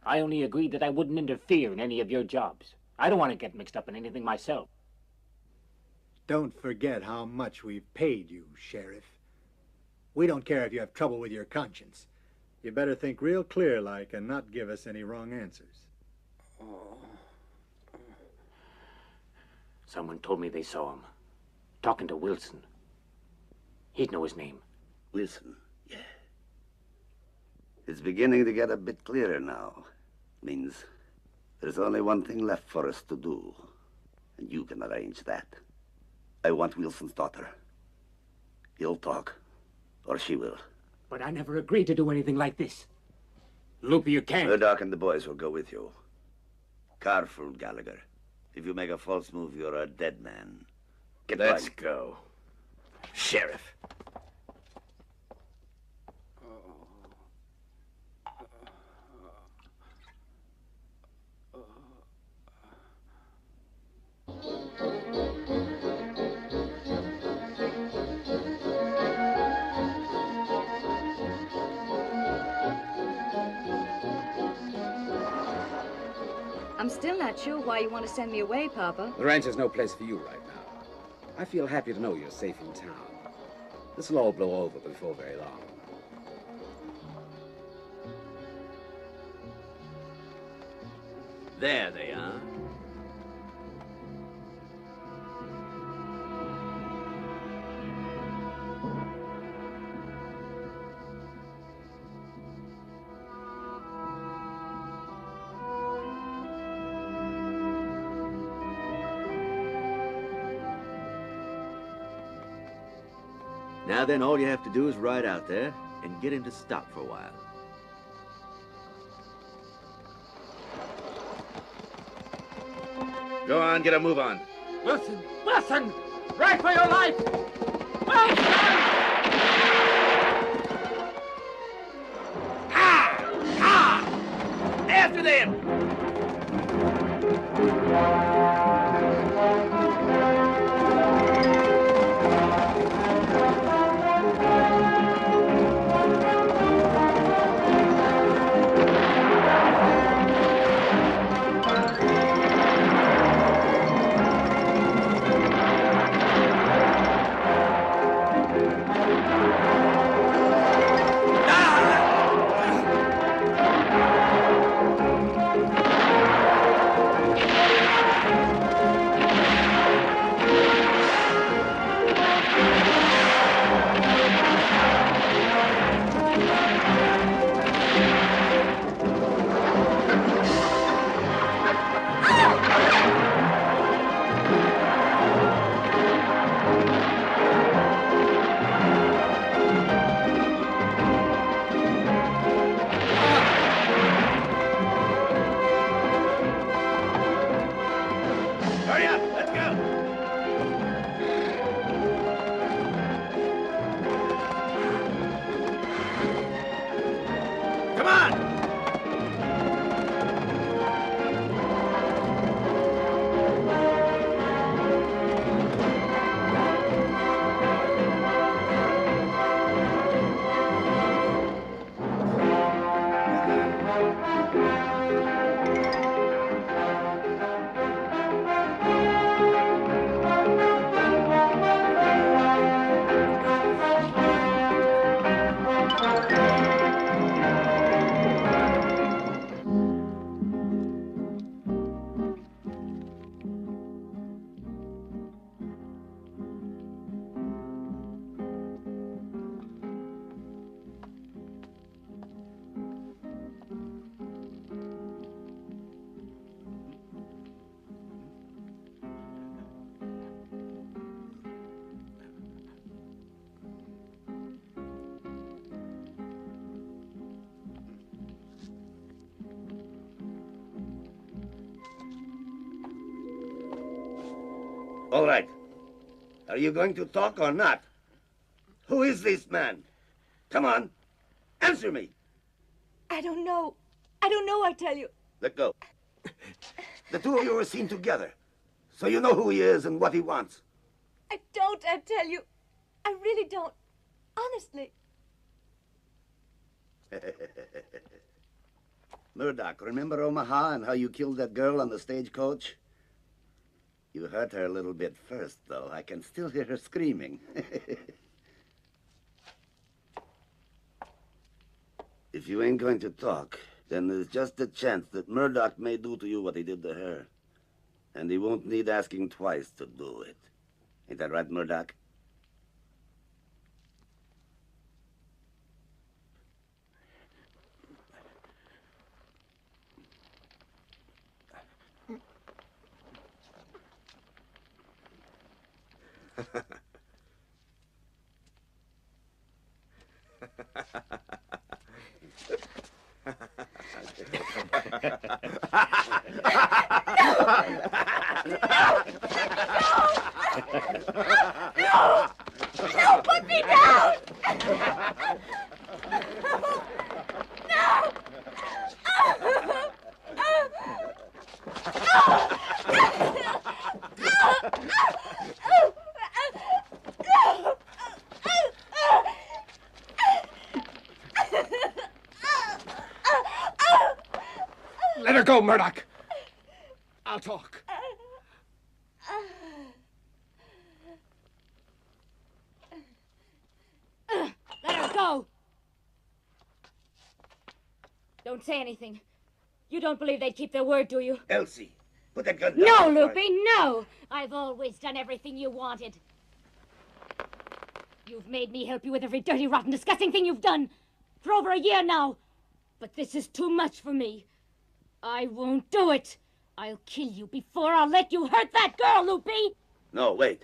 I only agreed that I wouldn't interfere in any of your jobs. I don't want to get mixed up in anything myself. Don't forget how much we've paid you, Sheriff. We don't care if you have trouble with your conscience. You better think real clear-like and not give us any wrong answers. Someone told me they saw him. Talking to Wilson. He'd know his name. Wilson, yeah. It's beginning to get a bit clearer now. Means there's only one thing left for us to do. And you can arrange that. I want Wilson's daughter. He'll talk. Or she will. But I never agreed to do anything like this. Lupe, you can't. Murdoch and the boys will go with you. Careful, Gallagher. If you make a false move, you're a dead man. Let's go. Sheriff. I'm still not sure why you want to send me away, Papa. The ranch is no place for you right now. I feel happy to know you're safe in town. This will all blow over before very long. There they are. Now then, all you have to do is ride out there and get him to stop for a while. Go on, get a move on. Wilson! Wilson! Right for your life! Wilson! After them! All right. Are you going to talk or not? Who is this man? Come on. Answer me. I don't know. I don't know, I tell you. Let go. The two of you were seen together, so you know who he is and what he wants. I don't, I tell you. I really don't. Honestly. Murdoch, remember Omaha and how you killed that girl on the stagecoach? You hurt her a little bit first, though. I can still hear her screaming. If you ain't going to talk, then there's just a chance that Murdoch may do to you what he did to her. And he won't need asking twice to do it. Ain't that right, Murdoch? No, put me down! Let her go, Murdoch. I'll talk. Let her go. Don't say anything. You don't believe they'd keep their word, do you? Elsie, put that gun No, down. Loopy, no! I've always done everything you wanted. You've made me help you with every dirty, rotten, disgusting thing you've done for over a year now. But this is too much for me. I won't do it. I'll kill you before I'll let you hurt that girl, Loopy! No, wait.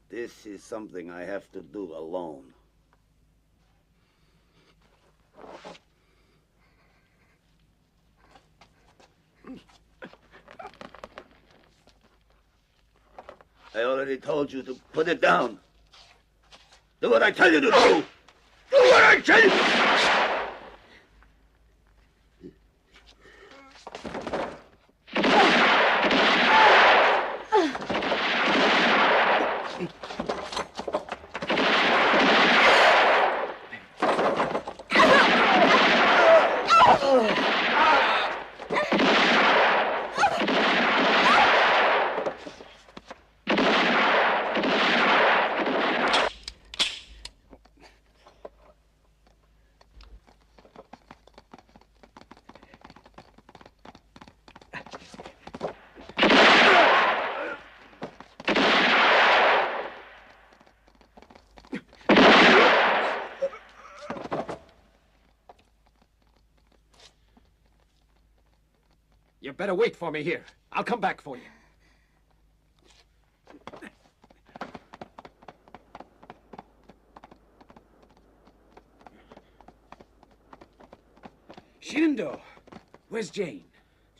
This is something I have to do alone. I already told you to put it down. Do what I tell you to do. Do what I tell you. You better wait for me here. I'll come back for you. Shenandoah, where's Jane?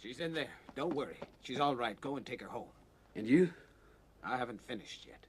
She's in there. Don't worry. She's all right. Go and take her home. And you? I haven't finished yet.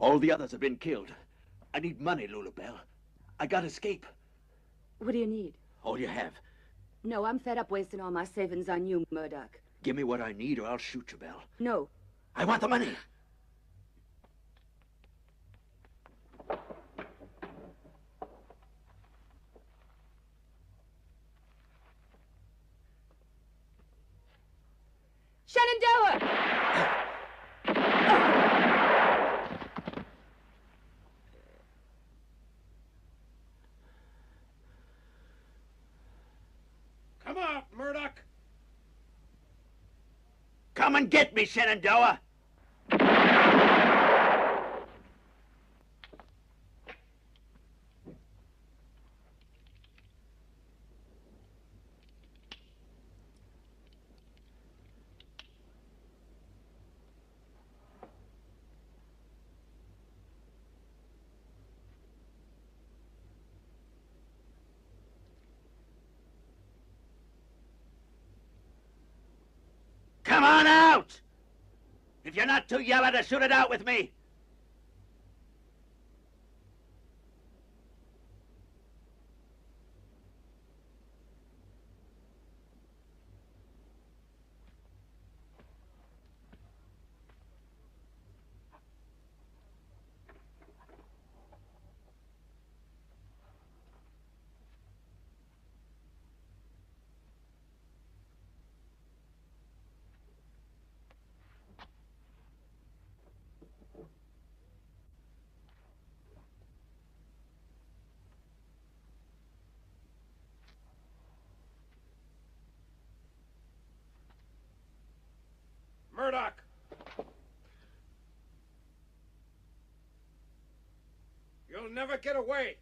All the others have been killed. I need money, Lulabelle. I gotta escape. What do you need? All you have. No, I'm fed up wasting all my savings on you, Murdoch. Give me what I need or I'll shoot you, Belle. No. I want the money. Shenandoah! Come out, Murdoch! Come and get me, Shenandoah! Come on out! If you're not too yellow to shoot it out with me. Murdoch! You'll never get away.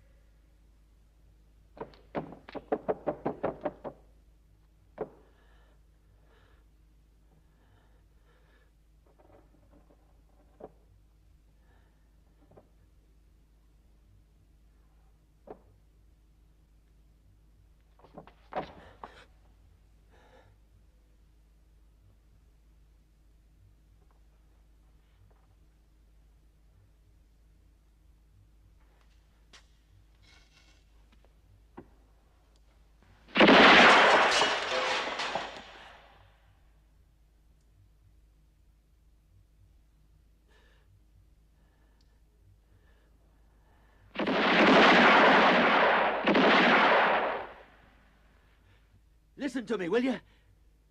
Listen to me, will you?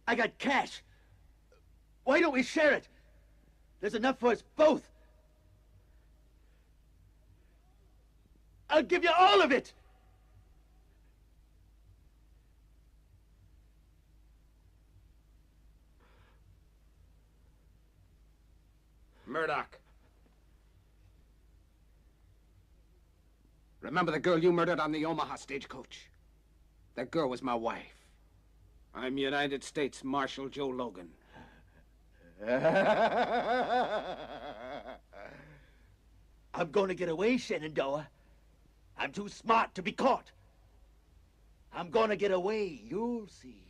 I got cash. Why don't we share it? There's enough for us both. I'll give you all of it. Murdoch. Remember the girl you murdered on the Omaha stagecoach? That girl was my wife. I'm United States Marshal Joe Logan. I'm going to get away, Shenandoah. I'm too smart to be caught. I'm going to get away, you'll see.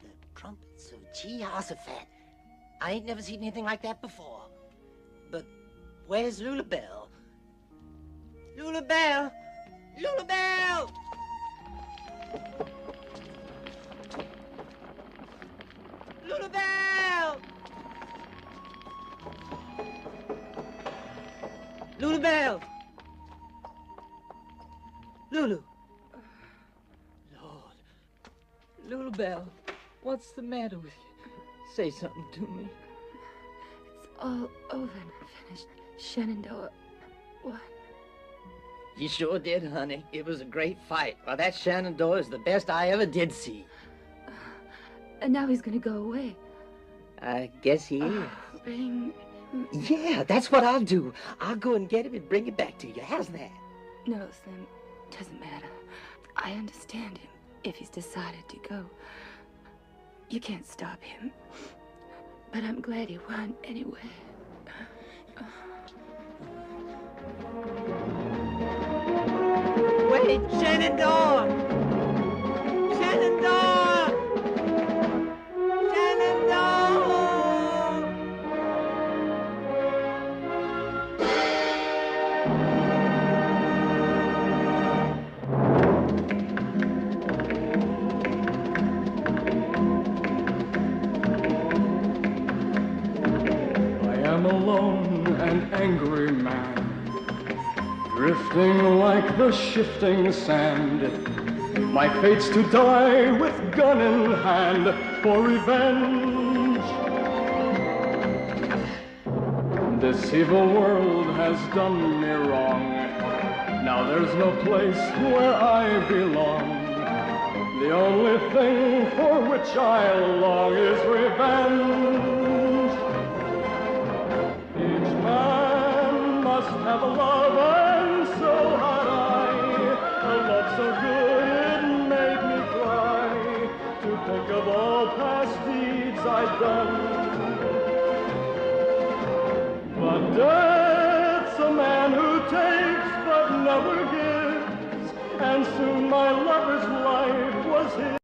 the trumpets of Jehoshaphat. I ain't never seen anything like that before. But where's Lulabelle? Lulabelle! Lulabelle! Lulabelle! Lulabelle! Lulu! Lulu Bell, what's the matter with you? Say something to me. It's all over and finished. Shenandoah won. You sure did, honey. It was a great fight. Well, that Shenandoah is the best I ever did see. And now he's gonna go away. I guess he is. Bring him. Yeah, that's what I'll do. I'll go and get him and bring him back to you. How's that? No, Slim. Doesn't matter. I understand him if he's decided to go. You can't stop him. But I'm glad he won anyway. Wait, Shenandoah! Shenandoah! Shenandoah! I'm alone, an angry man, drifting like the shifting sand. My fate's to die with gun in hand for revenge. This evil world has done me wrong. Now there's no place where I belong. The only thing for which I long is revenge. Have a love, and so had I. A love so good it made me cry to think of all past deeds I'd done. But death's a man who takes but never gives, and soon my lover's life was his.